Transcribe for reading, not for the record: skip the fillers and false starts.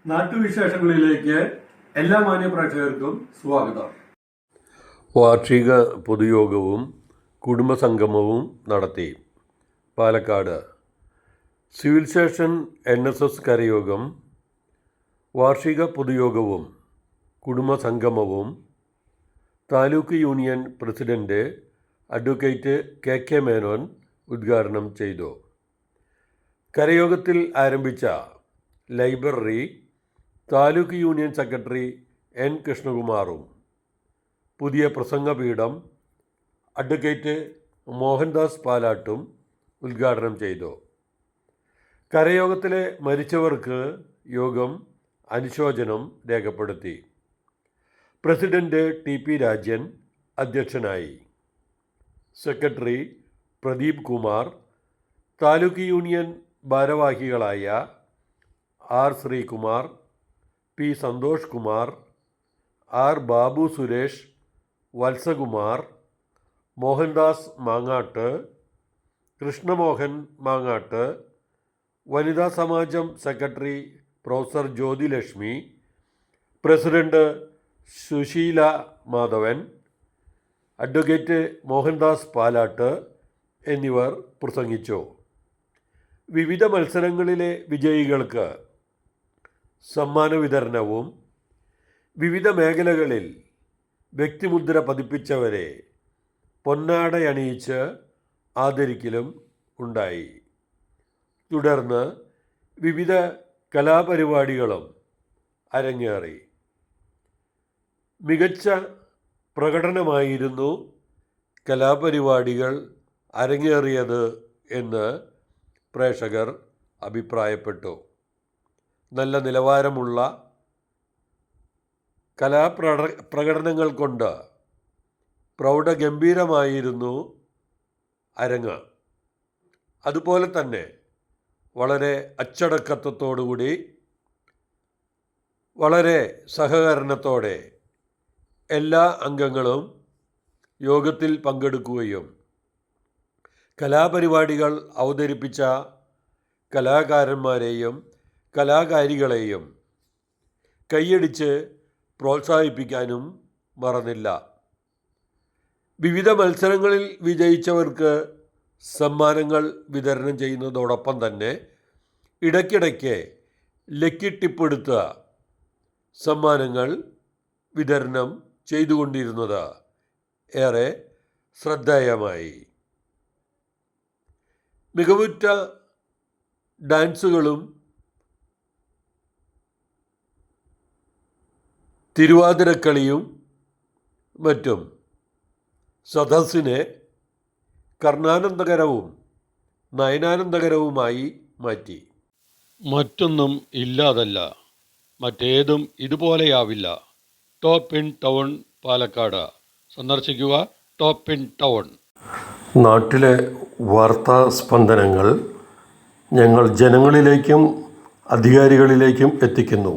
നാട്ടുവിശേഷങ്ങളിലേക്ക് എല്ലാ മാന്യ പ്രേക്ഷകർക്കും സ്വാഗതം. വാർഷിക പൊതുയോഗവും കുടുംബസംഗമവും നടത്തി. പാലക്കാട് സിവിൽ സ്റ്റേഷൻ NSS കരയോഗം വാർഷിക പൊതുയോഗവും കുടുംബസംഗമവും taluk union president advocate KK Menon ഉദ്ഘാടനം ചെയ്തു. കരയോഗത്തിൽ ആരംഭിച്ച library taluk union secretary N കൃഷ്ണകുമാറും പുതിയ പ്രസംഗപീഠം അഡ്വക്കേറ്റ് മോഹൻദാസ് പാലാട്ടും ഉദ്ഘാടനം ചെയ്തു. കരയോഗത്തിലെ മരിച്ചവർക്ക് യോഗം അനുശോചനം രേഖപ്പെടുത്തി. പ്രസിഡന്റ് TP രാജൻ അധ്യക്ഷനായി. സെക്രട്ടറി പ്രദീപ് കുമാർ, താലൂക്ക് യൂണിയൻ ഭാരവാഹികളായ R Sreekumar, P Santhosh Kumar, R Babu Suresh, Valsakumar, Mohandas Mangat, Krishnamohan Mangat, വനിതാ സമാജം secretary professor Jyothilakshmi, president Susheela Madhavan, advocate Mohandas Palat എന്നിവർ പ്രസംഗിച്ചു. വിവിധ മത്സരങ്ങളിലെ വിജയികൾക്ക് സമ്മാന വിതരണവും വിവിധ മേഖലകളിൽ വ്യക്തിമുദ്ര പതിപ്പിച്ചവരെ പൊന്നാടയണിയിച്ച് ആദരിക്കലും ഉണ്ടായി. തുടർന്ന് വിവിധ കലാപരിപാടികളും അരങ്ങേറി. മികച്ച പ്രകടനമായിരുന്നു കലാപരിപാടികൾ അരങ്ങേറിയത് എന്ന് പ്രേക്ഷകർ അഭിപ്രായപ്പെട്ടു. നല്ല നിലവാരമുള്ള കലാപ്രകടനങ്ങൾ കൊണ്ട് പ്രൗഢഗംഭീരമായിരുന്നു അരങ്ങ്. അതുപോലെ തന്നെ വളരെ അച്ചടക്കത്തോടുകൂടി വളരെ സഹകരണത്തോടെ എല്ലാ അംഗങ്ങളും യോഗത്തിൽ പങ്കെടുക്കുകയും കലാപരിപാടികൾ അവതരിപ്പിച്ച കലാകാരന്മാരെയും കലാകാരികളെയും കൈയടിച്ച് പ്രോത്സാഹിപ്പിക്കാനും മറന്നില്ല. വിവിധ മത്സരങ്ങളിൽ വിജയിച്ചവർക്ക് സമ്മാനങ്ങൾ വിതരണം ചെയ്യുന്നതോടൊപ്പം തന്നെ ഇടയ്ക്കിടയ്ക്ക് ലക്കി ടിപ്പ് എടുത്ത സമ്മാനങ്ങൾ വിതരണം ചെയ്തുകൊണ്ടിരുന്നത് ഏറെ ശ്രദ്ധേയമായി. മികവുറ്റ ഡാൻസുകളും തിരുവാതിരക്കളിയും മറ്റും സദസ്സിനെ കർണാനന്ദകരവും നയനാനന്ദകരവുമായി മാറ്റി. മറ്റൊന്നും ഇല്ലാതല്ല, മറ്റേതും ഇതുപോലെയാവില്ല. ടോപ്പ് ഇൻ ടൗൺ പാലക്കാട് സന്ദർശിക്കുക. Top in town. നാട്ടിലെ വാർത്താ സ്പന്ദനങ്ങൾ ഞങ്ങൾ ജനങ്ങളിലേക്കും അധികാരികളിലേക്കും എത്തിക്കുന്നു.